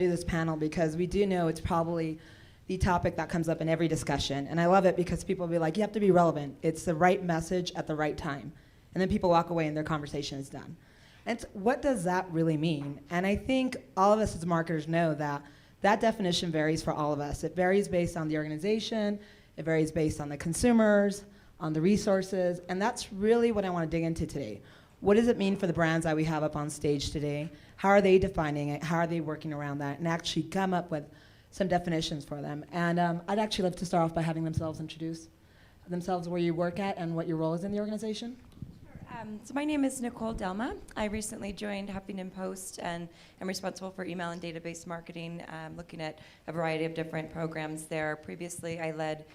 do this panel because we do know it's probably the topic that comes up in every discussion. And I love it because people will be like, you have to be relevant. It's the right message at the right time. And then people walk away and their conversation is done. And what does that really mean? And I think all of us as marketers know that that definition varies for all of us. It varies based on the organization, it varies based on the consumers, on the resources, and that's really what I want to dig into today. What does it mean for the brands that we have up on stage today? How are they defining it? How are they working around that? And actually come up with some definitions for them. And I'd actually love to start off by having themselves introduce themselves, where you work at and what your role is in the organization. So my name is Nicole Delma. I recently joined Huffington Post and am responsible for email and database marketing, looking at a variety of different programs there. Previously, I led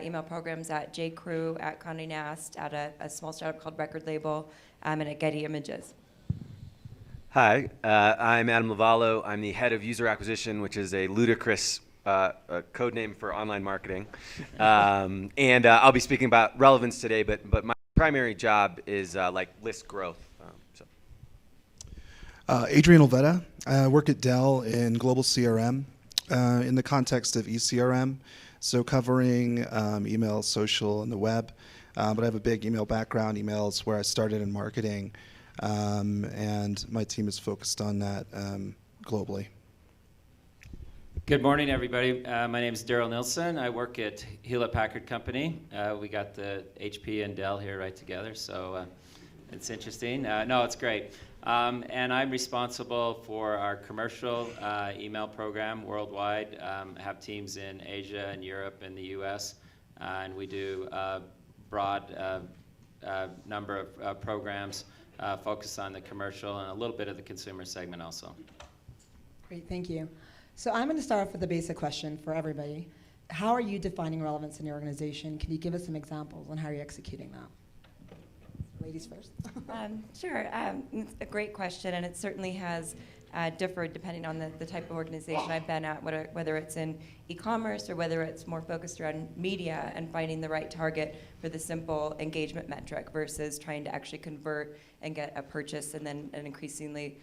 email programs at J.Crew, at Condé Nast, at a small startup called Record Label, and at Getty Images. Hi, I'm Adam Lavallo. I'm the head of user acquisition, which is a ludicrous code name for online marketing. And I'll be speaking about relevance today, but my primary job is like list growth. Adrian Olveda. I work at Dell in global CRM in the context of eCRM, so covering email, social, and the web. But I have a big email background. Email is where I started in marketing, and my team is focused on that globally. Good morning, everybody. My name is Daryl Nilsson. I work at Hewlett-Packard Company. We got the HP and Dell here right together, so it's interesting. No, it's great. And I'm responsible for our commercial email program worldwide. Have teams in Asia and Europe and the US, and we do a broad number of programs focused on the commercial and a little bit of the consumer segment also. Great, thank you. So I'm going to start off with a basic question for everybody. How are you defining relevance in your organization? Can you give us some examples on how you're executing that? Ladies first. Sure. It's a great question, and it certainly has differed depending on the type of organization I've been at, whether it's in e-commerce or whether it's more focused around media and finding the right target for the simple engagement metric versus trying to actually convert and get a purchase and then an increasingly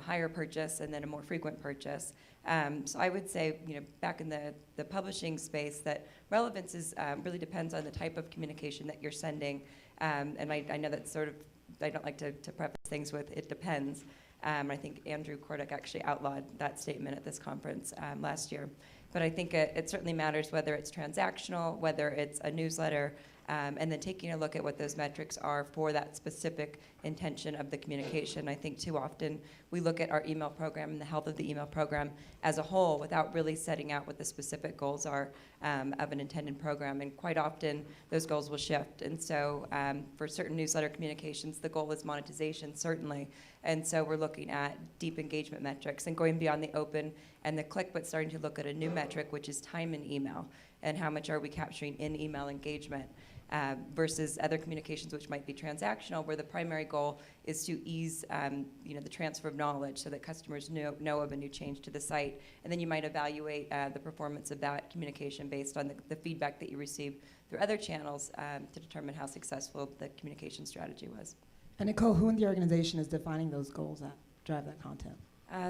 higher purchase and then a more frequent purchase. So I would say, back in the publishing space, that relevance is really depends on the type of communication that you're sending. And I know that sort of, I don't like to preface things with "it depends." I think Andrew Kordick actually outlawed that statement at this conference last year. But I think it certainly matters whether it's transactional, whether it's a newsletter, and then taking a look at what those metrics are for that specific intention of the communication. I think too often we look at our email program and the health of the email program as a whole without really setting out what the specific goals are of an intended program. And quite often those goals will shift. And so for certain newsletter communications, the goal is monetization, certainly. And so we're looking at deep engagement metrics and going beyond the open and the click, but starting to look at a new metric, which is time in email and how much are we capturing in email engagement. Versus other communications which might be transactional, where the primary goal is to ease the transfer of knowledge so that customers know of a new change to the site. And then you might evaluate the performance of that communication based on the feedback that you receive through other channels to determine how successful the communication strategy was. And Nicole, who in the organization is defining those goals that drive that content?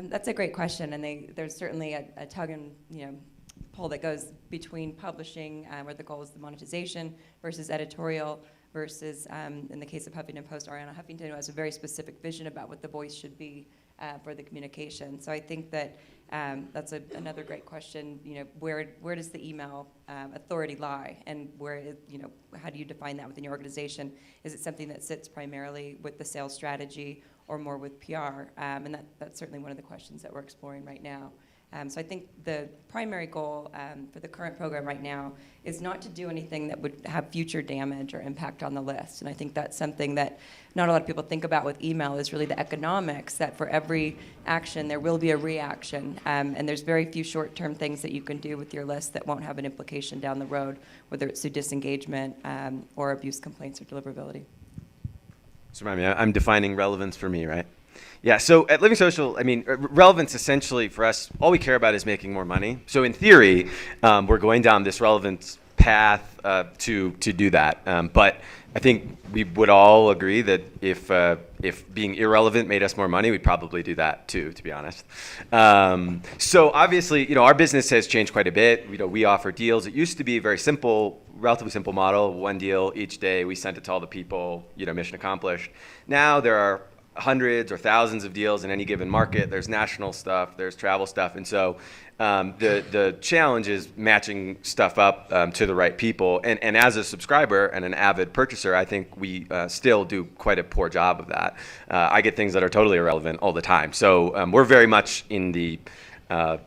That's a great question, and there's certainly a tug and pull that goes between publishing, where the goal is the monetization, versus editorial, versus, in the case of Huffington Post, Ariana Huffington, who has a very specific vision about what the voice should be for the communication. So I think that that's another great question. Where does the email authority lie, and how do you define that within your organization? Is it something that sits primarily with the sales strategy or more with PR? And that's certainly one of the questions that we're exploring right now. So I think the primary goal for the current program right now is not to do anything that would have future damage or impact on the list. And I think that's something that not a lot of people think about with email, is really the economics, that for every action there will be a reaction. And there's very few short-term things that you can do with your list that won't have an implication down the road, whether it's through disengagement or abuse complaints or deliverability. So remind me, I'm defining relevance for me, right? Yeah, so at Living Social, relevance essentially for us, all we care about is making more money. So in theory, we're going down this relevance path to do that. But I think we would all agree that if being irrelevant made us more money, we'd probably do that too, to be honest. So obviously, our business has changed quite a bit. We offer deals. It used to be a very simple, relatively simple model, one deal each day. We sent it to all the people, mission accomplished. Now there are hundreds or thousands of deals in any given market. There's national stuff, there's travel stuff, and so the challenge is matching stuff up to the right people. And as a subscriber and an avid purchaser, I think we still do quite a poor job of that. I get things that are totally irrelevant all the time. So we're very much in the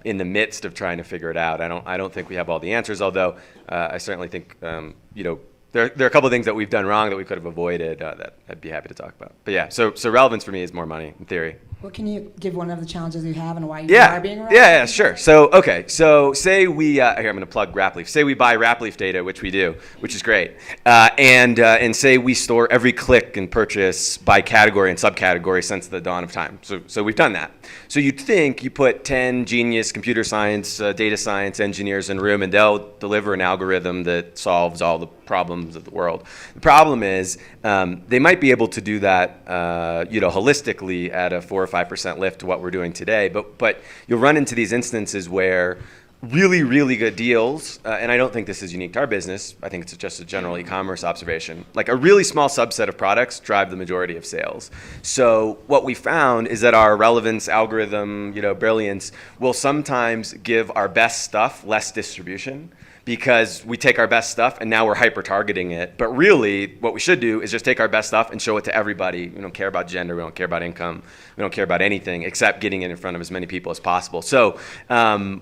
midst of trying to figure it out. I don't think we have all the answers, although I certainly think there are a couple of things that we've done wrong that we could have avoided that I'd be happy to talk about. But yeah, so relevance for me is more money in theory. Well, can you give one of the challenges you have and why you are being relevant? Yeah, sure. So, okay. So say we, here I'm going to plug Rapleaf. Say we buy Rapleaf data, which we do, which is great. And say we store every click and purchase by category and subcategory since the dawn of time. So we've done that. So you'd think you put 10 genius computer science, data science engineers in a room and they'll deliver an algorithm that solves all the problems of the world. The problem is they might be able to do that holistically at a 4 or 5% lift to what we're doing today, but you'll run into these instances where really, really good deals, and I don't think this is unique to our business, I think it's just a general e-commerce observation, like a really small subset of products drive the majority of sales. So what we found is that our relevance algorithm, brilliance, will sometimes give our best stuff less distribution, because we take our best stuff and now we're hyper-targeting it. But really, what we should do is just take our best stuff and show it to everybody. We don't care about gender, we don't care about income, we don't care about anything except getting it in front of as many people as possible. So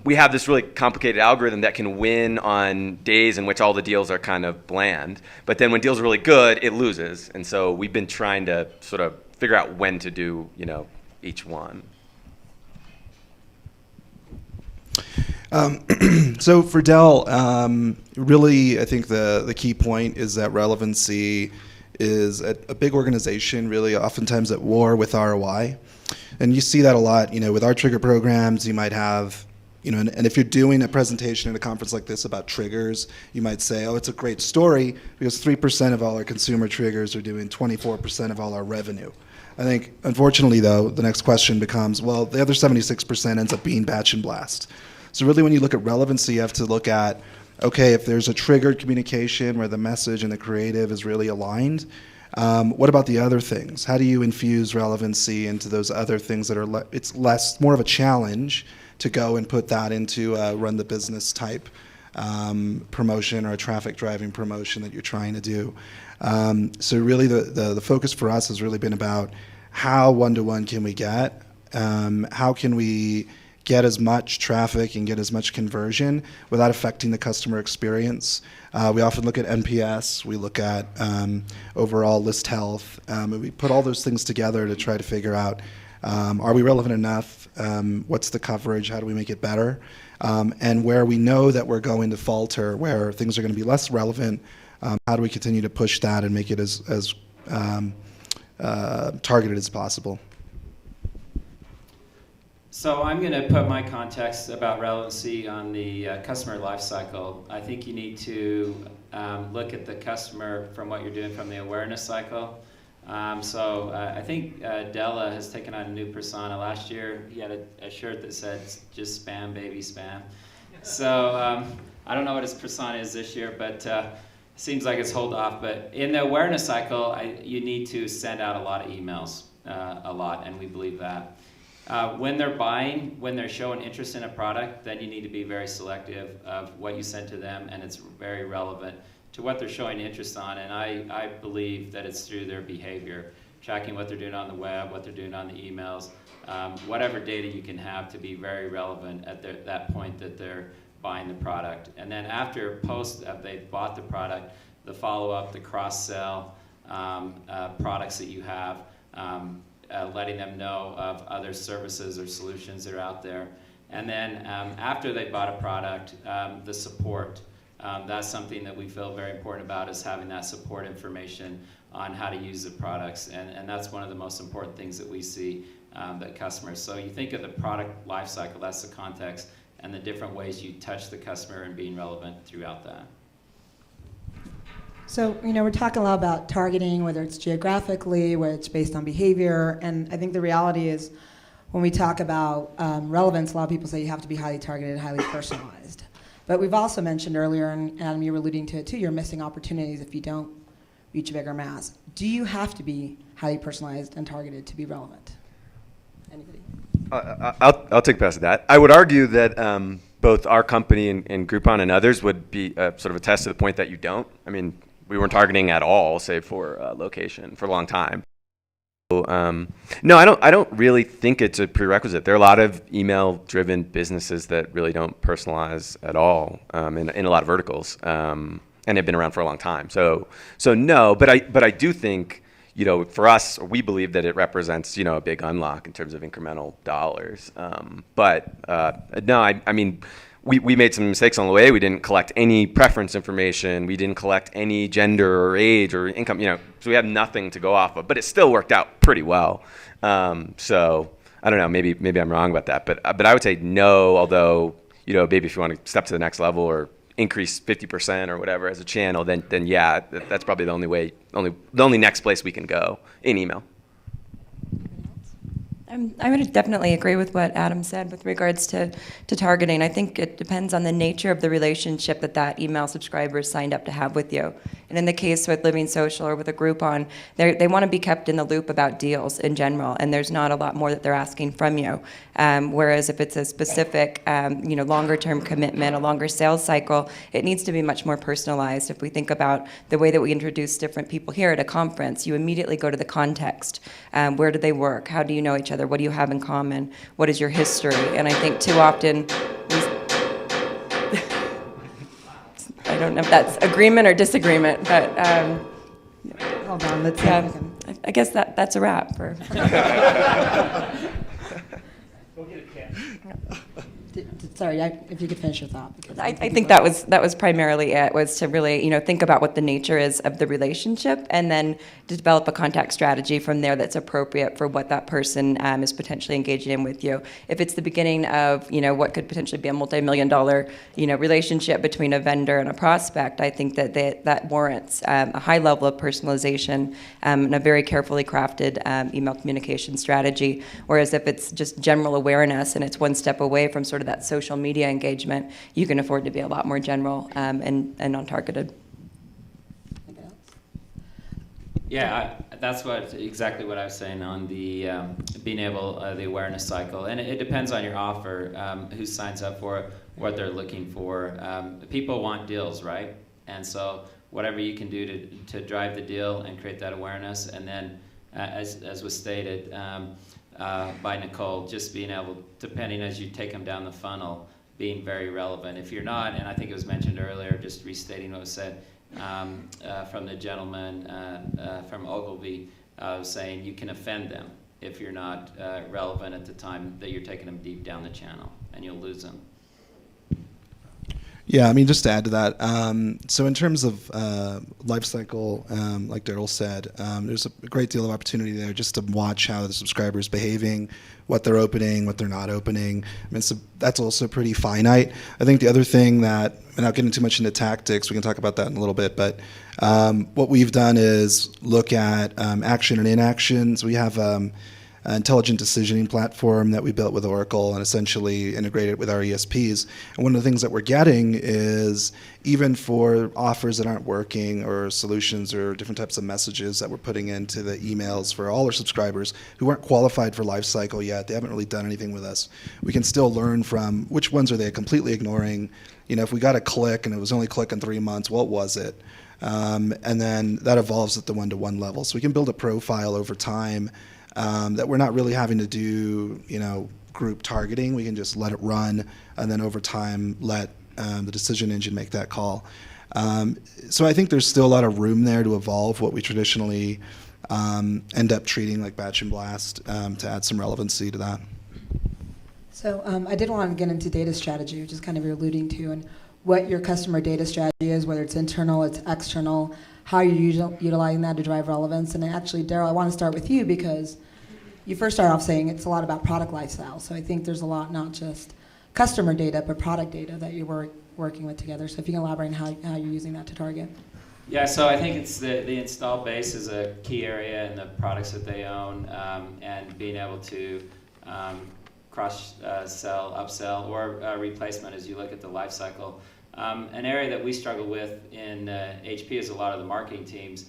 we have this really complicated algorithm that can win on days in which all the deals are kind of bland. But then when deals are really good, it loses. And so we've been trying to sort of figure out when to do, each one. So for Dell, really, I think the key point is that relevancy is a big organization, really oftentimes at war with ROI. And you see that a lot, with our trigger programs. You might have, and if you're doing a presentation at a conference like this about triggers, you might say, oh, it's a great story because 3% of all our consumer triggers are doing 24% of all our revenue. I think, unfortunately, though, the next question becomes, well, the other 76% ends up being batch and blast. So really, when you look at relevancy, you have to look at, okay, if there's a triggered communication where the message and the creative is really aligned, what about the other things? How do you infuse relevancy into those other things that are, it's more of a challenge to go and put that into a run the business type promotion or a traffic driving promotion that you're trying to do. So really the focus for us has really been about how one-to-one can we get, how can we get as much traffic and get as much conversion without affecting the customer experience. We often look at NPS, we look at overall list health, and we put all those things together to try to figure out, are we relevant enough? What's the coverage? How do we make it better? And where we know that we're going to falter, where things are going to be less relevant, how do we continue to push that and make it as targeted as possible? So I'm going to put my context about relevancy on the customer lifecycle. I think you need to look at the customer from what you're doing from the awareness cycle. I think Della has taken on a new persona. Last year he had a shirt that said, just spam, baby, spam. So I don't know what his persona is this year, but seems like it's hold off. But in the awareness cycle, you need to send out a lot of emails, a lot, and we believe that. When they're buying, when they're showing interest in a product, then you need to be very selective of what you send to them, and it's very relevant to what they're showing interest on. And I believe that it's through their behavior, tracking what they're doing on the web, what they're doing on the emails, whatever data you can have to be very relevant at that point that they're buying the product. And then after they've bought the product, the follow-up, the cross-sell products that you have, letting them know of other services or solutions that are out there. And then after they bought a product, the support. That's something that we feel very important about, is having that support information on how to use the products. And that's one of the most important things that we see that customers. So you think of the product life cycle, that's the context, and the different ways you touch the customer and being relevant throughout that. So, we're talking a lot about targeting, whether it's geographically, whether it's based on behavior, and I think the reality is when we talk about relevance, a lot of people say you have to be highly targeted, highly personalized. But we've also mentioned earlier, and Adam, you were alluding to it too, you're missing opportunities if you don't reach a bigger mass. Do you have to be highly personalized and targeted to be relevant? Anybody? I'll take pass at that. I would argue that both our company and Groupon and others would be sort of attest to the point that you don't. I mean, we weren't targeting at all, save for location, for a long time. So, no, I don't really think it's a prerequisite. There are a lot of email-driven businesses that really don't personalize at all in a lot of verticals, and have been around for a long time. So no, but I do think, for us, we believe that it represents, a big unlock in terms of incremental dollars. No, I mean, we made some mistakes on the way. We didn't collect any preference information. We didn't collect any gender or age or income, so we have nothing to go off of. But it still worked out pretty well. So I don't know, maybe I'm wrong about that. But I would say no, although, maybe if you want to step to the next level or increase 50% or whatever as a channel, then yeah, that's probably the only next place we can go in email. I would definitely agree with what Adam said with regards to targeting. I think it depends on the nature of the relationship that email subscriber is signed up to have with you. And in the case with Living Social or with a Groupon, they want to be kept in the loop about deals in general, and there's not a lot more that they're asking from you. Whereas if it's a specific, longer-term commitment, a longer sales cycle, it needs to be much more personalized. If we think about the way that we introduce different people here at a conference, you immediately go to the context. Where do they work? How do you know each other? What do you have in common? What is your history? And I think too often, I don't know if that's agreement or disagreement, but Hold on, let's I guess that's a wrap for. Sorry, if you could finish your thought. Because I think that was primarily it, was to really think about what the nature is of the relationship, and then to develop a contact strategy from there that's appropriate for what that person is potentially engaging in with you. If it's the beginning of what could potentially be a multi-million-dollar relationship between a vendor and a prospect, I think that warrants a high level of personalization and a very carefully crafted email communication strategy. Whereas if it's just general awareness and it's one step away from sort of that social media engagement, you can afford to be a lot more general and non-targeted. Yeah, that's exactly what I was saying on the being able, the awareness cycle. And it depends on your offer, who signs up for it, what they're looking for. People want deals, right? And so whatever you can do to drive the deal and create that awareness, and then as was stated by Nicole, just being able, depending as you take them down the funnel, being very relevant. If you're not, and I think it was mentioned earlier, just restating what was said, from the gentleman from Ogilvy, saying you can offend them if you're not relevant at the time that you're taking them deep down the channel, and you'll lose them. Yeah, I mean, just to add to that, so in terms of life cycle, like Daryl said, there's a great deal of opportunity there just to watch how the subscriber is behaving, what they're opening, what they're not opening. I mean, so that's also pretty finite. I think the other thing that, and not getting too much into tactics, we can talk about that in a little bit, but what we've done is look at action and inaction. So we have an intelligent decisioning platform that we built with Oracle and essentially integrated with our ESPs. And one of the things that we're getting is, even for offers that aren't working or solutions or different types of messages that we're putting into the emails for all our subscribers who aren't qualified for lifecycle yet, they haven't really done anything with us, we can still learn from which ones are they completely ignoring. If we got a click and it was only click in 3 months, what was it? And then that evolves at the one-to-one level. So we can build a profile over time that we're not really having to do, group targeting. We can just let it run, and then over time let the decision engine make that call. So I think there's still a lot of room there to evolve what we traditionally end up treating like batch and blast, to add some relevancy to that. So I did want to get into data strategy, which is kind of you're alluding to, and what your customer data strategy is, whether it's internal, it's external, how you're utilizing that to drive relevance. And actually, Daryl, I want to start with you because you first start off saying it's a lot about product lifestyle. So I think there's a lot, not just customer data, but product data that you're working with together. So if you can elaborate on how you're using that to target. Yeah, so I think it's the install base is a key area in the products that they own, and being able to cross-sell, upsell, or replacement as you look at the life cycle. An area that we struggle with in HP is a lot of the marketing teams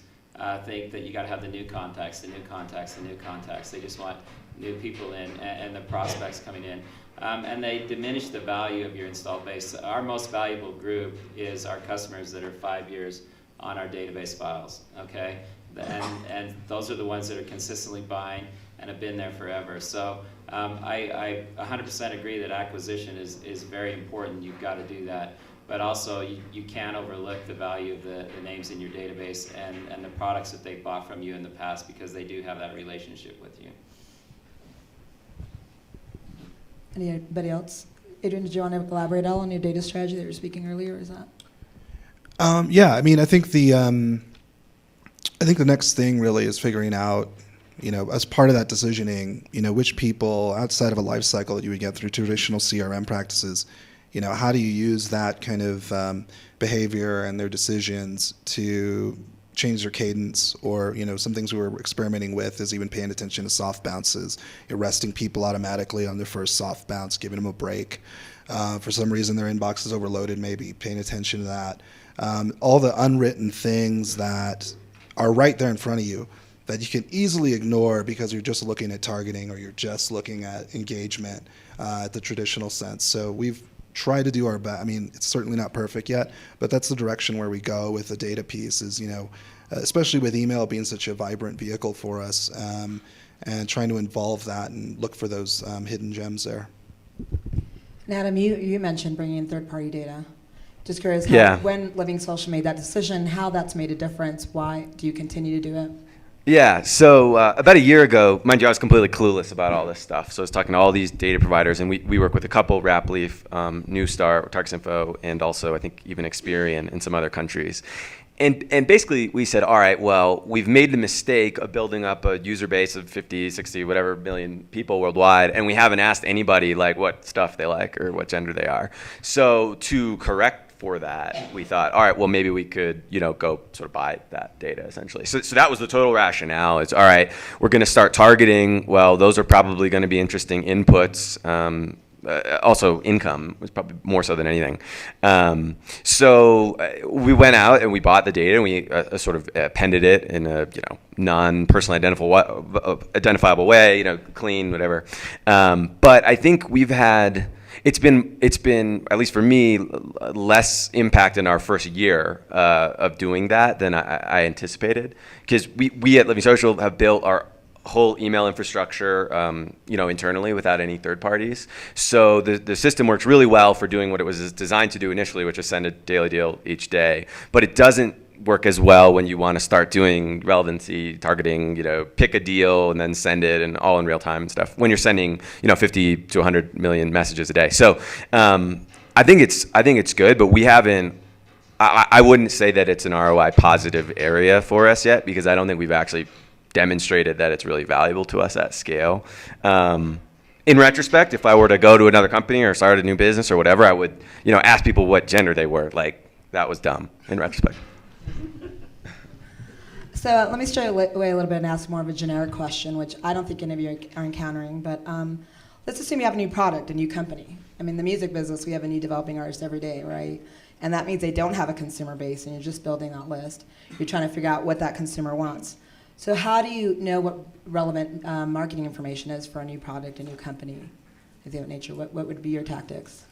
think that you got to have the new contacts, the new contacts, the new contacts. They just want new people in and the prospects coming in. And they diminish the value of your install base. Our most valuable group is our customers that are 5 years on our database files, okay? And those are the ones that are consistently buying and have been there forever. So I 100% agree that acquisition is very important. You've got to do that. But also, you can't overlook the value of the names in your database and the products that they bought from you in the past, because they do have that relationship with you. Anybody else? Adrian, did you want to elaborate at all on your data strategy that you were speaking earlier? Is that? Yeah, I mean, I think the next thing really is figuring out, as part of that decisioning, which people outside of a life cycle that you would get through traditional CRM practices, how do you use that kind of behavior and their decisions to change their cadence, or some things we were experimenting with is even paying attention to soft bounces, arresting people automatically on their first soft bounce, giving them a break. For some reason their inbox is overloaded, maybe paying attention to that. All the unwritten things that are right there in front of you that you can easily ignore because you're just looking at targeting, or you're just looking at engagement at the traditional sense. So we've tried to do our best. I mean, it's certainly not perfect yet, but that's the direction where we go with the data piece is, especially with email being such a vibrant vehicle for us, and trying to involve that and look for those hidden gems there. And Adam, you mentioned bringing in third-party data. Just curious, when Living Social made that decision, how that's made a difference. Why do you continue to do it? Yeah, so about a year ago, mind you, I was completely clueless about all this stuff. So I was talking to all these data providers, and we work with a couple, Rapleaf, Newstar, TargetInfo, and also I think even Experian in some other countries. And basically we said, all right, well, we've made the mistake of building up a user base of 50, 60, whatever million people worldwide, and we haven't asked anybody like what stuff they like or what gender they are. So to correct for that, we thought, all right, well, maybe we could, go sort of buy that data essentially. So that was the total rationale. It's all right, we're going to start targeting. Well, those are probably going to be interesting inputs. Also, income was probably more so than anything. So we went out and we bought the data, and we sort of appended it in a non-personally identifiable way, clean, whatever. But I think we've had. It's been at least for me less impact in our first year of doing that than I anticipated, because we at Living Social have built our whole email infrastructure internally without any third parties. So the system works really well for doing what it was designed to do initially, which is send a daily deal each day. But it doesn't work as well when you want to start doing relevancy targeting, pick a deal and then send it, and all in real time and stuff, when you're sending 50 to 100 million messages a day. So I think it's good, but we haven't. I wouldn't say that it's an ROI positive area for us yet, because I don't think we've actually demonstrated that it's really valuable to us at scale. In retrospect, if I were to go to another company or start a new business or whatever, I would ask people what gender they were. Like, that was dumb in retrospect. So let me stray away a little bit and ask more of a generic question, which I don't think any of you are encountering, but let's assume you have a new product, a new company. I mean, the music business, we have a new developing artist every day, right? And that means they don't have a consumer base, and you're just building that list. You're trying to figure out what that consumer wants. So how do you know what relevant marketing information is for a new product, a new company of that nature? What would be your tactics?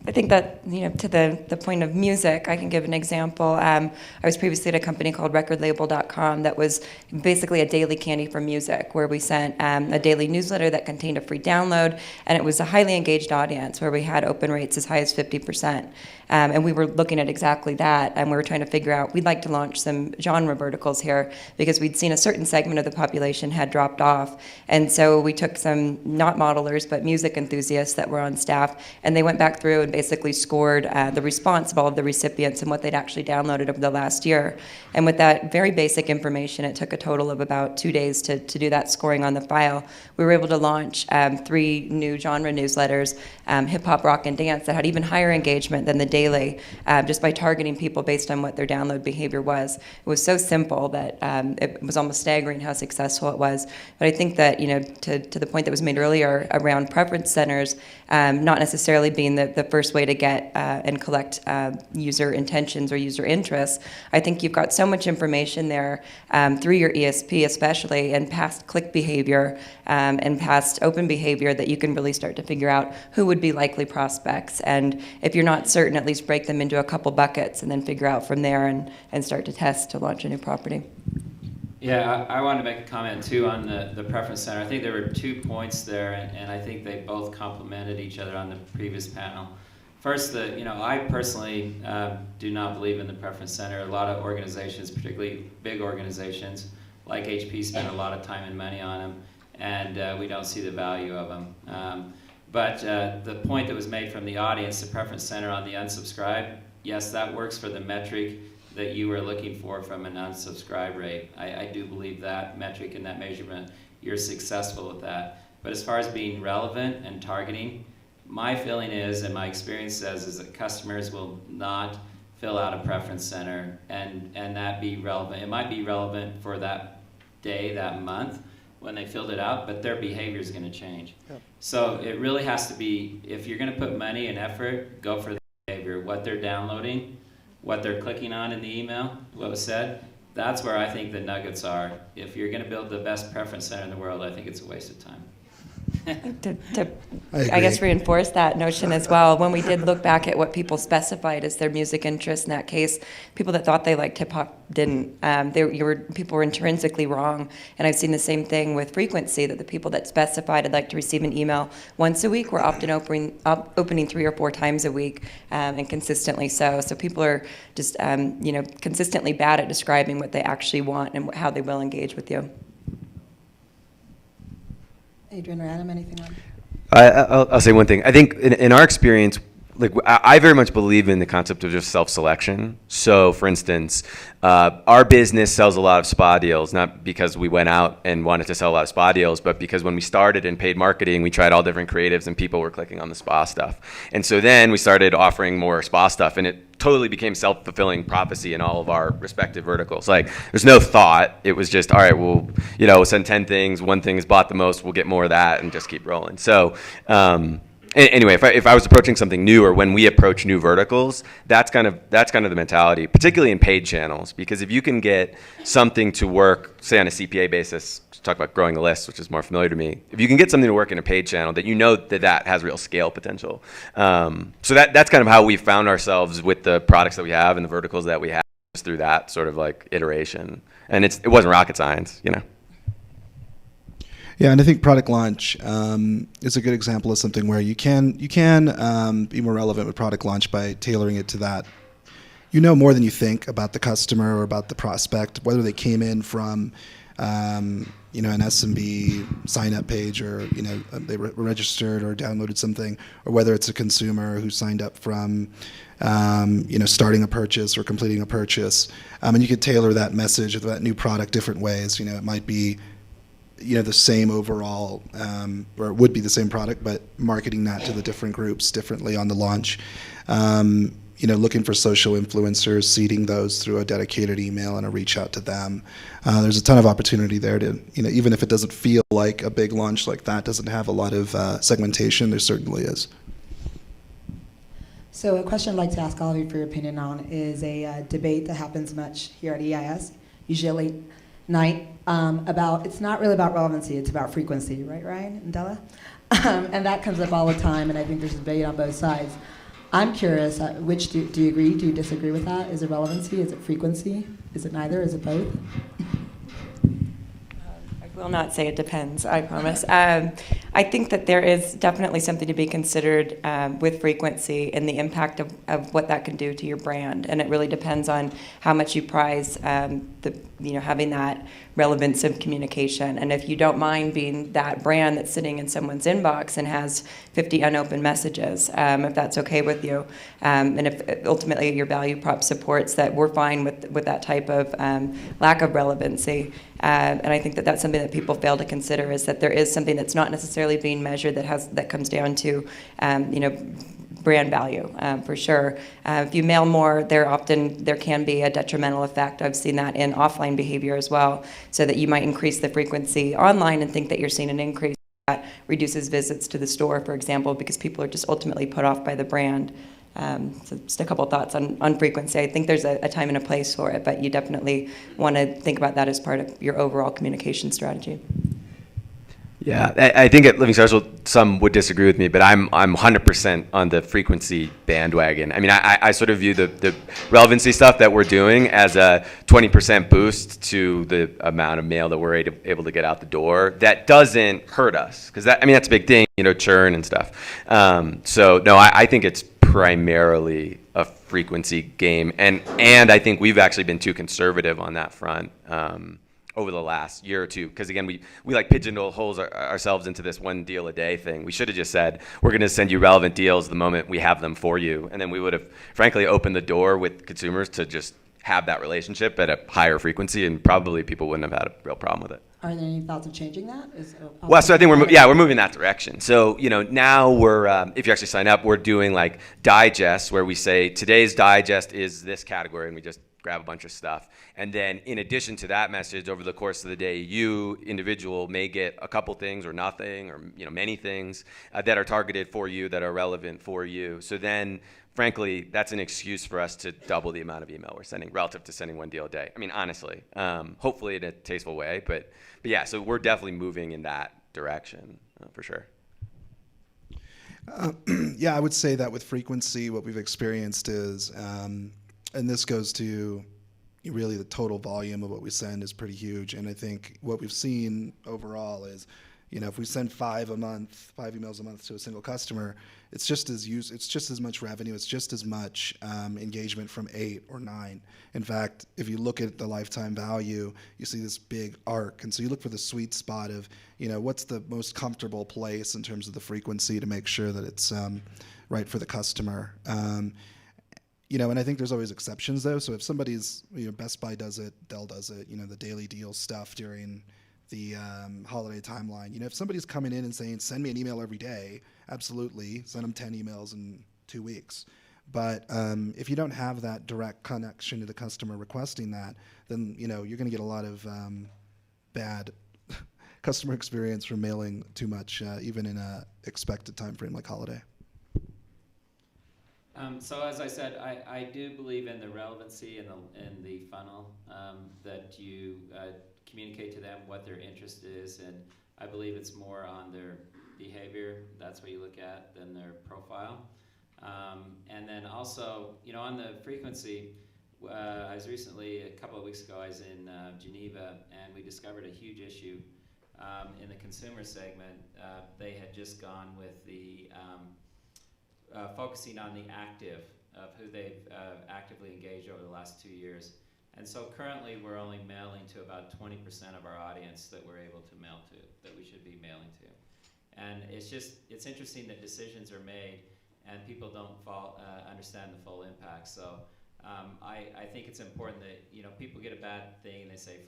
I think that, to the point of music, I can give an example. I was previously at a company called recordlabel.com that was basically a daily candy for music, where we sent a daily newsletter that contained a free download, and it was a highly engaged audience where we had open rates as high as 50%. And we were looking at exactly that, and we were trying to figure out, we'd like to launch some genre verticals here, because we'd seen a certain segment of the population had dropped off. And so we took some, not modelers, but music enthusiasts that were on staff, and they went back through and basically basically scored the response of all of the recipients and what they'd actually downloaded over the last year. And with that very basic information, it took a total of about 2 days to do that scoring on the file. We were able to launch 3 new genre newsletters, hip hop, rock, and dance, that had even higher engagement than the daily, just by targeting people based on what their download behavior was. It was so simple that it was almost staggering how successful it was. But I think that, to the point that was made earlier around preference centers, not necessarily being the first way to get and collect user intentions or user interests, I think you've got so much information there through your ESP especially, and past click behavior and past open behavior, that you can really start to figure out who would be likely prospects. And if you're not certain, at least break them into a couple buckets and then figure out from there and start to test to launch a new property. Yeah, I wanted to make a comment too on the preference center. I think there were 2 points there, and I think they both complemented each other on the previous panel. First, I personally do not believe in the preference center. A lot of organizations, particularly big organizations like HP, spend a lot of time and money on them, and we don't see the value of them. But the point that was made from the audience, the preference center on the unsubscribe, yes, that works for the metric that you were looking for from an unsubscribe rate. I do believe that metric and that measurement, you're successful with that. But as far as being relevant and targeting, my feeling is, and my experience says, is that customers will not fill out a preference center and that be relevant. It might be relevant for that day, that month, when they filled it out, but their behavior is going to change. Yep. So it really has to be, if you're going to put money and effort, go for the behavior, what they're downloading, what they're clicking on in the email, what was said. That's where I think the nuggets are. If you're going to build the best preference center in the world, I think it's a waste of time. I guess reinforce that notion as well. When we did look back at what people specified as their music interest, in that case, people that thought they liked hip hop didn't. People were intrinsically wrong. And I've seen the same thing with frequency, that the people that specified I'd like to receive an email once a week were often opening 3 or 4 times a week, and consistently so. So people are just consistently bad at describing what they actually want and how they will engage with you. Adrian or Adam, anything on? I'll say one thing. I think in our experience, like I very much believe in the concept of just self-selection. So, for instance, our business sells a lot of spa deals, not because we went out and wanted to sell a lot of spa deals, but because when we started in paid marketing, we tried all different creatives and people were clicking on the spa stuff. And so then we started offering more spa stuff, and it totally became self-fulfilling prophecy in all of our respective verticals. Like, there's no thought. It was just, all right, we'll send 10 things. One thing is bought the most. We'll get more of that and just keep rolling. So, anyway, if I was approaching something new, or when we approach new verticals, that's kind of the mentality, particularly in paid channels, because if you can get something to work, say on a CPA basis, to talk about growing a list, which is more familiar to me, if you can get something to work in a paid channel, that that has real scale potential. So that's kind of how we found ourselves with the products that we have and the verticals that we have, through that sort of like iteration. And it wasn't rocket science, Yeah, and I think product launch is a good example of something where you can be more relevant with product launch by tailoring it to that. You know more than you think about the customer or about the prospect, whether they came in from an SMB sign-up page, or they were registered or downloaded something, or whether it's a consumer who signed up from starting a purchase or completing a purchase. And you could tailor that message of that new product different ways. It might be the same overall, or it would be the same product, but marketing that to the different groups differently on the launch. Looking for social influencers, seeding those through a dedicated email and a reach out to them. There's a ton of opportunity there to, even if it doesn't feel like a big launch like that, doesn't have a lot of segmentation, there certainly is. So a question I'd like to ask all of you for your opinion on is a debate that happens much here at EIS, usually late night, about, it's not really about relevancy, it's about frequency, right, Ryan and Della? And that comes up all the time, and I think there's a debate on both sides. I'm curious, which do you agree, do you disagree with that? Is it relevancy, is it frequency? Is it neither, is it both? I will not say it depends, I promise. I think that there is definitely something to be considered with frequency and the impact of what that can do to your brand. And it really depends on how much you prize having that relevance of communication. And if you don't mind being that brand that's sitting in someone's inbox and has 50 unopened messages, if that's okay with you, and if ultimately your value prop supports that, we're fine with that type of lack of relevancy. And I think that that's something that people fail to consider, is that there is something that's not necessarily being measured that comes down to brand value, for sure. If you mail more, there can be a detrimental effect. I've seen that in offline behavior as well, so that you might increase the frequency online and think that you're seeing an increase. That reduces visits to the store, for example, because people are just ultimately put off by the brand. So just a couple thoughts on frequency. I think there's a time and a place for it, but you definitely want to think about that as part of your overall communication strategy. Yeah, I think at Living Social, some would disagree with me, but I'm 100% on the frequency bandwagon. I mean, I sort of view the relevancy stuff that we're doing as a 20% boost to the amount of mail that we're able to get out the door. That doesn't hurt us, because that's a big thing, churn and stuff. So no, I think it's primarily a frequency game, and I think we've actually been too conservative on that front. Over the last year or two, because again, we like pigeonhole ourselves into this one deal a day thing. We should have just said, we're going to send you relevant deals the moment we have them for you, and then we would have frankly opened the door with consumers to just have that relationship at a higher frequency, and probably people wouldn't have had a real problem with it. Are there any thoughts of changing that? Well, so I think we're moving that direction. So now we're if you actually sign up, we're doing like digests where we say today's digest is this category, and we just grab a bunch of stuff. And then in addition to that message, over the course of the day, you, individual, may get a couple things or nothing or many things that are targeted for you, that are relevant for you. So then, frankly, that's an excuse for us to double the amount of email we're sending relative to sending one deal a day. I mean, honestly, hopefully in a tasteful way. But yeah, so we're definitely moving in that direction for sure. Yeah, I would say that with frequency, what we've experienced is, and this goes to really the total volume of what we send is pretty huge. And I think what we've seen overall is, if we send 5 emails a month to a single customer, it's just as much revenue, it's just as much engagement from 8 or 9. In fact, if you look at the lifetime value, you see this big arc. And so you look for the sweet spot of, what's the most comfortable place in terms of the frequency to make sure that it's right for the customer. And I think there's always exceptions though. So if somebody's, Best Buy does it, Dell does it, the daily deal stuff during the holiday timeline. If somebody's coming in and saying, send me an email every day, absolutely, send them 10 emails in 2 weeks. But if you don't have that direct connection to the customer requesting that, then, you're going to get a lot of bad customer experience from mailing too much, even in a expected time frame like holiday. So as I said, I do believe in the relevancy and the funnel, that you communicate to them what their interest is, and I believe it's more on their behavior. That's what you look at than their profile. And then also, on the frequency, I was recently, a couple of weeks ago, I was in Geneva, and we discovered a huge issue in the consumer segment. They had just gone with the focusing on the active of who they've actively engaged over the last 2 years. And so currently we're only mailing to about 20% of our audience that we're able to mail to, that we should be mailing to. And it's interesting that decisions are made and people don't understand the full impact. So I think it's important that, people get a bad thing and they say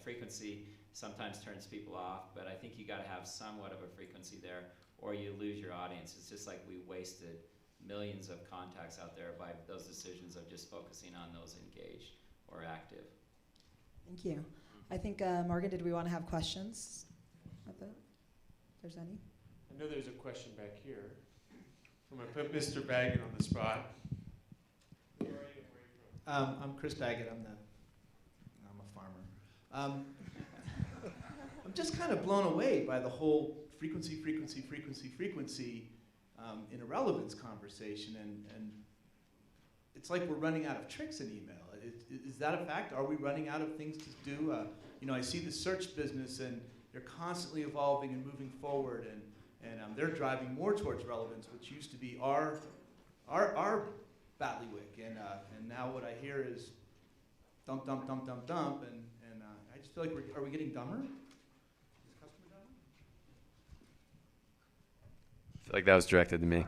frequency sometimes turns people off, but I think you gotta have somewhat of a frequency there, or you lose your audience. It's just like we wasted millions of contacts out there by those decisions of just focusing on those engaged or active. Thank you. I think, Morgan, did we want to have questions? If there's any? I know there's a question back here. I'm going to put Mr. Baggett on the spot. Where are you? Where are you from? I'm Chris Baggett. I'm a farmer. I'm just kind of blown away by the whole frequency in a relevance conversation, and it's like we're running out of tricks in email. Is that a fact? Are we running out of things to do? I see the search business, and they're constantly evolving and moving forward, and they're driving more towards relevance, which used to be our bailiwick, and now what I hear is dump, dump, dump, dump, dump, and I just feel like are we getting dumber? Is customer dumber? I feel like that was directed to me.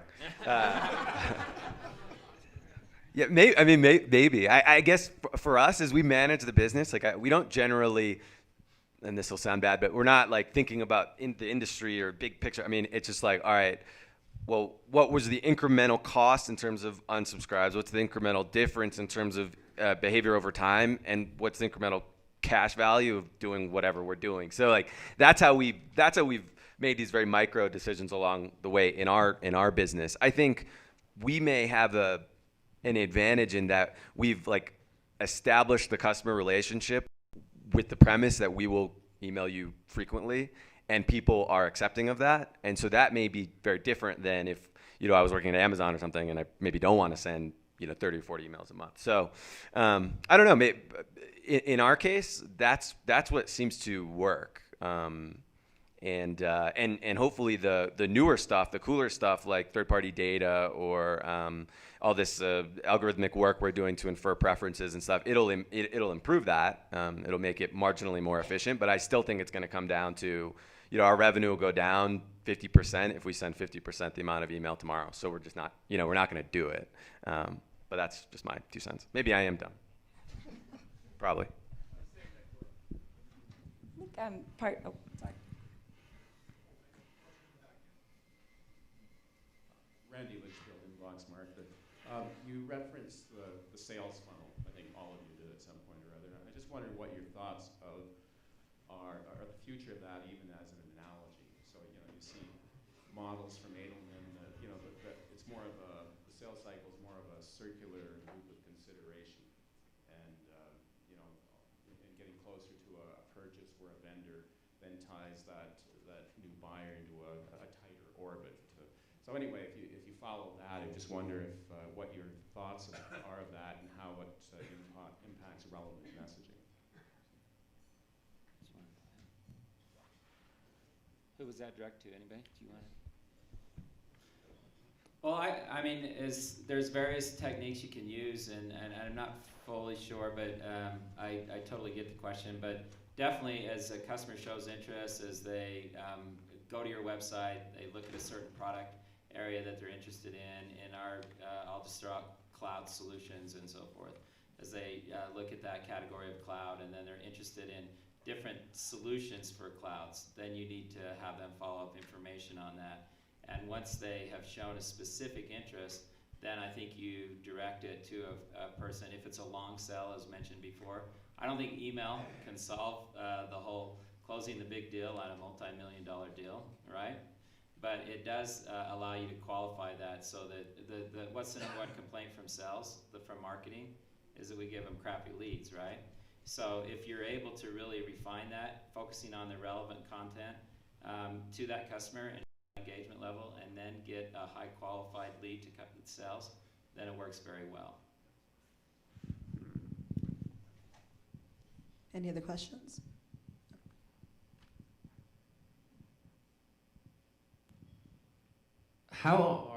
Yeah, maybe. I guess for us, as we manage the business, like we don't generally, and this will sound bad, but we're not like thinking about the industry or big picture. I mean, it's just like, all right, well, what was the incremental cost in terms of unsubscribes? What's the incremental difference in terms of behavior over time? And what's the incremental cash value of doing whatever we're doing? So like that's how we've made these very micro decisions along the way in our business. I think we may have an advantage in that we've like established the customer relationship with the premise that we will email you frequently, and people are accepting of that. And so that may be very different than if, I was working at Amazon or something and I maybe don't want to send, 30 or 40 emails a month. So I don't know. In our case, that's what seems to work. And hopefully the newer stuff, the cooler stuff like third-party data or all this algorithmic work we're doing to infer preferences and stuff, it'll improve that. It'll make it marginally more efficient. But I still think it's going to come down to, our revenue will go down 50% if we send 50% the amount of email tomorrow. So we're just not, we're not going to do it. But that's just my 2 cents. Maybe I am dumb. Probably. I think sorry. Randy Litchfield in Bronx Market. You referenced the sales funnel. I think all of you did at some point or other. I just wondered what your thoughts are the future of that, even as an analogy. So you see models from Edelman. It's more of the sales cycle is more of a circular loop of consideration, and and getting closer to a purchase where a vendor then ties that new buyer into a tighter orbit. So anyway, if you follow that, I just wonder if what your thoughts are of that and how it impacts relevant messaging. Who was that direct to? Anybody? Do you want to? Well, I mean, there's various techniques you can use, and I'm not fully sure, but I totally get the question. But definitely, as a customer shows interest, as they go to your website, they look at a certain product area that they're interested in our, I'll just throw out cloud solutions and so forth. As they look at that category of cloud, and then they're interested in different solutions for clouds, then you need to have them follow up information on that. And once they have shown a specific interest, then I think you direct it to a person. If it's a long sell, as mentioned before, I don't think email can solve the whole closing the big deal on a multi-million-dollar deal, right? But it does allow you to qualify that, so that what's the number one complaint from sales, from marketing, is that we give them crappy leads, right? So if you're able to really refine that, focusing on the relevant content to that customer and engagement level, and then get a high qualified lead to cut sales, then it works very well. Any other questions? How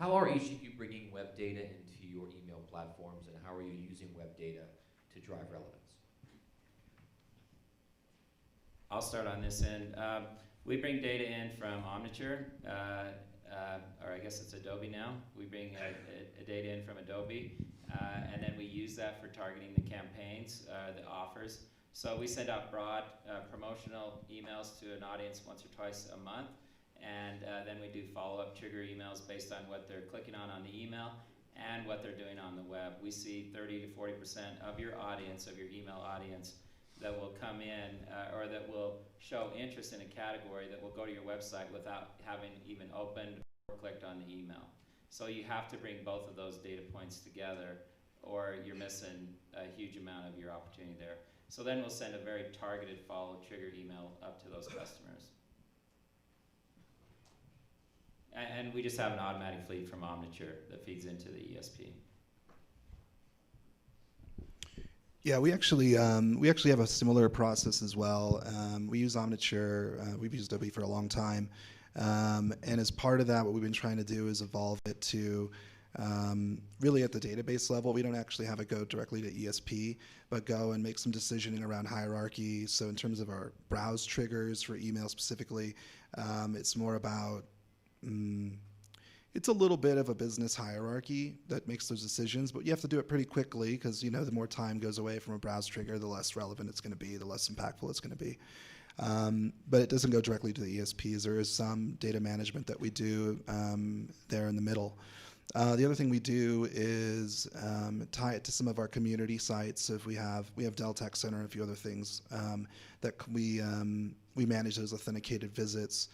are each of you bringing web data into your email platforms, and how are you using web data to drive relevance? I'll start on this end. We bring data in from Omniture, or I guess it's Adobe now. We bring a data in from Adobe, and then we use that for targeting the campaigns, the offers. So we send out broad promotional emails to an audience once or twice a month. And then we do follow-up trigger emails based on what they're clicking on the email and what they're doing on the web. We see 30 to 40% of your audience, of your email audience, that will come in or that will show interest in a category that will go to your website without having even opened or clicked on the email. So you have to bring both of those data points together, or you're missing a huge amount of your opportunity there. So then we'll send a very targeted follow trigger email up to those customers. And we just have an automatic feed from Omniture that feeds into the ESP. Yeah, we actually have a similar process as well. We use Omniture. We've used Adobe for a long time, and as part of that, what we've been trying to do is evolve it to really at the database level. We don't actually have it go directly to ESP, but go and make some decisioning around hierarchy. So in terms of our browse triggers for email specifically, it's more about it's a little bit of a business hierarchy that makes those decisions, but you have to do it pretty quickly because the more time goes away from a browse trigger, the less relevant it's going to be, the less impactful it's going to be. But it doesn't go directly to the ESPs. There is some data management that we do there in the middle. The other thing we do is tie it to some of our community sites. So if we have Dell Tech Center and a few other things that we manage those authenticated visits,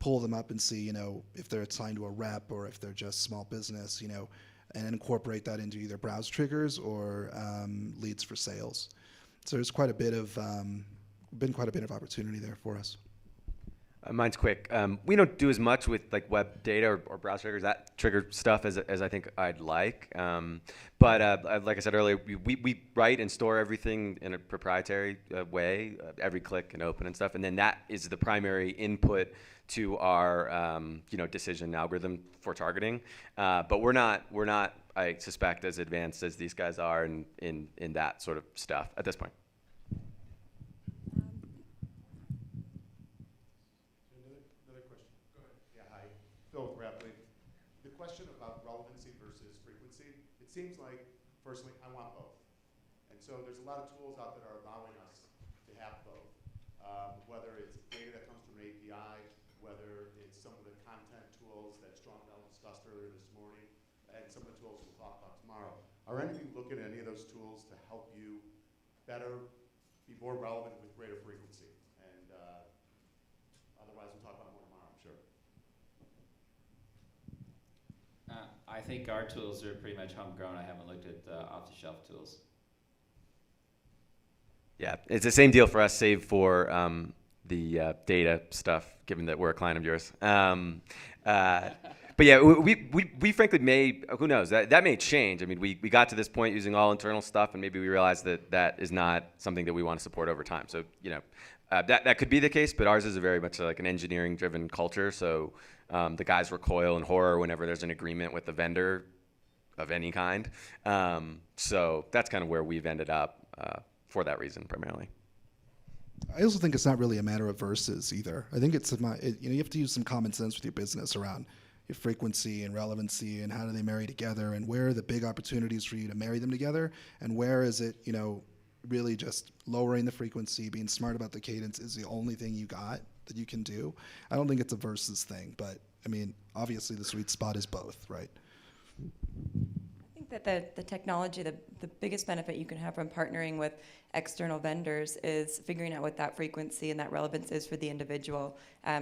pull them up and see, if they're assigned to a rep or if they're just small business, and incorporate that into either browse triggers or leads for sales. So there's been quite a bit of opportunity there for us. Mine's quick. We don't do as much with like web data or browse triggers, that trigger stuff as I think I'd like. But like I said earlier, we write and store everything in a proprietary way, every click and open and stuff, and then that is the primary input to our decision algorithm for targeting. But we're not, I suspect, as advanced as these guys are in that sort of stuff at this point. The question about relevancy versus frequency, it seems like, personally, I want both. And so there's a lot of tools out there that are allowing us to have both. Whether it's data that comes from an API, whether it's some of the content tools that Strongdell discussed earlier this morning, and some of the tools we'll talk about tomorrow. Are anything looking at any of those tools to help you better, be more relevant with greater frequency? And otherwise, we'll talk about more tomorrow, I'm sure. I think our tools are pretty much homegrown. I haven't looked at off-the-shelf tools. Yeah, it's the same deal for us, save for the data stuff, given that we're a client of yours. But yeah, we frankly may, who knows, that may change. I mean, we got to this point using all internal stuff, and maybe we realized that is not something that we want to support over time. So, that could be the case, but ours is very much like an engineering-driven culture. So the guys recoil in horror whenever there's an agreement with the vendor of any kind. So that's kind of where we've ended up for that reason, primarily. I also think it's not really a matter of versus either. I think you have to use some common sense with your business around your frequency and relevancy and how do they marry together and where are the big opportunities for you to marry them together and where is it, really just lowering the frequency, being smart about the cadence is the only thing you got that you can do. I don't think it's a versus thing, but I mean, obviously the sweet spot is both, right? I think that the technology, the biggest benefit you can have from partnering with external vendors is figuring out what that frequency and that relevance is for the individual.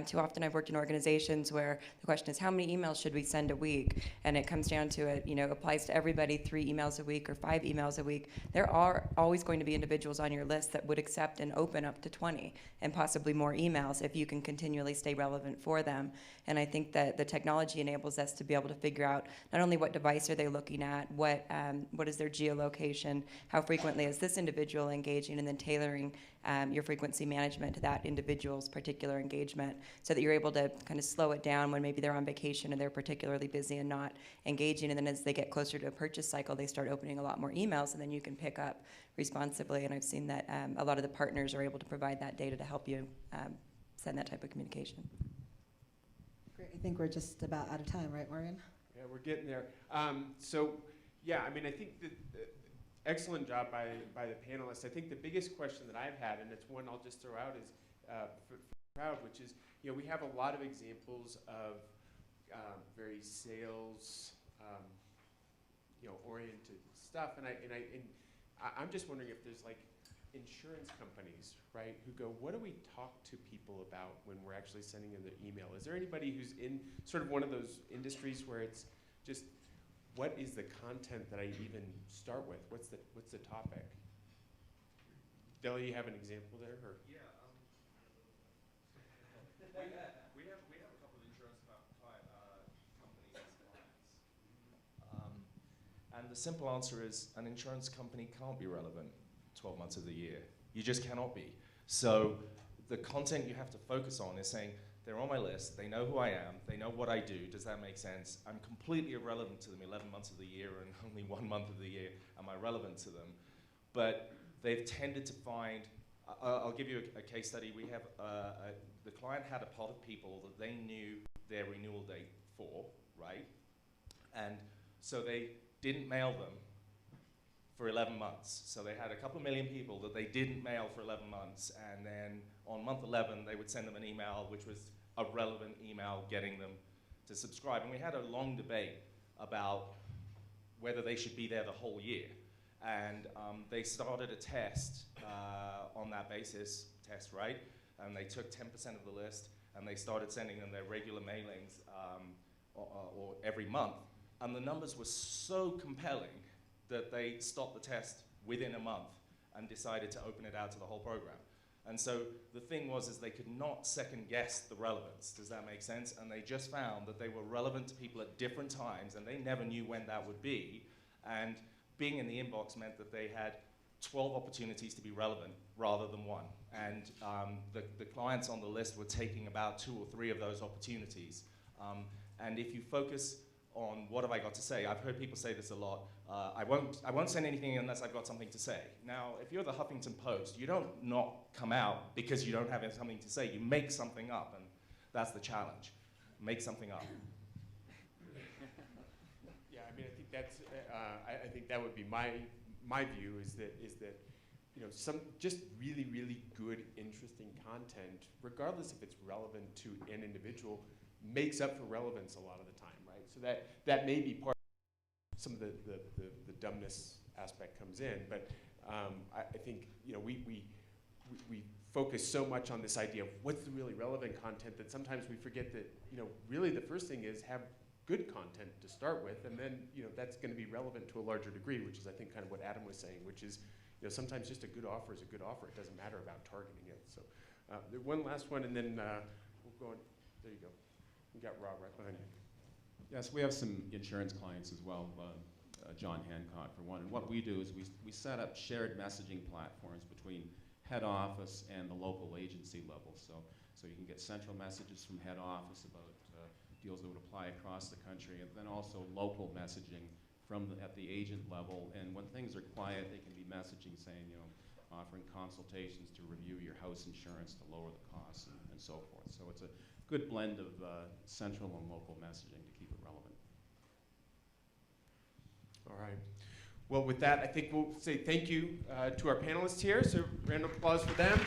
Too often I've worked in organizations where the question is how many emails should we send a week? And it comes down to it, applies to everybody, 3 emails a week or 5 emails a week. There are always going to be individuals on your list that would accept and open up to 20 and possibly more emails if you can continually stay relevant for them. And I think that the technology enables us to be able to figure out not only what device are they looking at, what is their geolocation, how frequently is this individual engaging, and then tailoring your frequency management to that individual's particular engagement so that you're able to kind of slow it down when maybe they're on vacation and they're particularly busy and not engaging, and then as they get closer to a purchase cycle, they start opening a lot more emails, and then you can pick up responsibly. And I've seen that a lot of the partners are able to provide that data to help you send that type of communication. Great. I think we're just about out of time, right, Morgan? Yeah, we're getting there. Yeah, I mean, I think that excellent job by the panelists. I think the biggest question that I've had, and it's one I'll just throw out, is for the crowd, which is, we have a lot of examples of very sales, oriented stuff, and I'm just wondering if there's like insurance companies, right, who go, what do we talk to people about when we're actually sending them the email? Is there anybody who's in sort of one of those industries where it's just, what is the content that I even start with? What's the topic? Dell, you have an example there? Or? Yeah. we have a couple of insurance companies as clients. And the simple answer is an insurance company can't be relevant 12 months of the year. You just cannot be. So the content you have to focus on is saying, they're on my list, they know who I am, they know what I do, does that make sense? I'm completely irrelevant to them 11 months of the year, and only 1 month of the year am I relevant to them. But they've tended to find, I'll give you a case study. We have, the client had a pot of people that they knew their renewal date for, right? And so they didn't mail them for 11 months. So they had a couple of million people that they didn't mail for 11 months, and then on month 11, they would send them an email, which was a relevant email getting them to subscribe. And we had a long debate about whether they should be there the whole year. And they started a test on that basis, right? And they took 10% of the list, and they started sending them their regular mailings or every month. And the numbers were so compelling that they stopped the test within a month and decided to open it out to the whole program. And so the thing was is they could not second guess the relevance. Does that make sense? And they just found that they were relevant to people at different times, and they never knew when that would be. And being in the inbox meant that they had 12 opportunities to be relevant rather than 1. And the clients on the list were taking about 2 or 3 of those opportunities. And if you focus on what have I got to say, I've heard people say this a lot, I won't send anything unless I've got something to say. Now, if you're the Huffington Post, you don't not come out because you don't have something to say. You make something up, and that's the challenge. Make something up. Yeah, I mean, I think that's, I think that would be my view is that you know, some just really, really good, interesting content, regardless if it's relevant to an individual, makes up for relevance a lot of the time, right? So that may be part of some of the dumbness aspect comes in, but I think, you know, we focus so much on this idea of what's the really relevant content that sometimes we forget that, you know, really the first thing is have good content to start with, and then, you know, that's going to be relevant to a larger degree, which is, I think, kind of what Adam was saying, which is, you know, sometimes just a good offer is a good offer. It doesn't matter about targeting it. So one last one, and then we'll go on. There you go. You got Rob right behind you. Yes, we have some insurance clients as well, John Hancock for one. And what we do is we set up shared messaging platforms between head office and the local agency level. So you can get central messages from head office about deals that would apply across the country, and then also local messaging from at the agent level. And when things are quiet, they can be messaging saying, you know, offering consultations to review your house insurance to lower the costs and so forth. So it's a good blend of central and local messaging to keep it relevant. All right. Well, with that, I think we'll say thank you to our panelists here. So round of applause for them.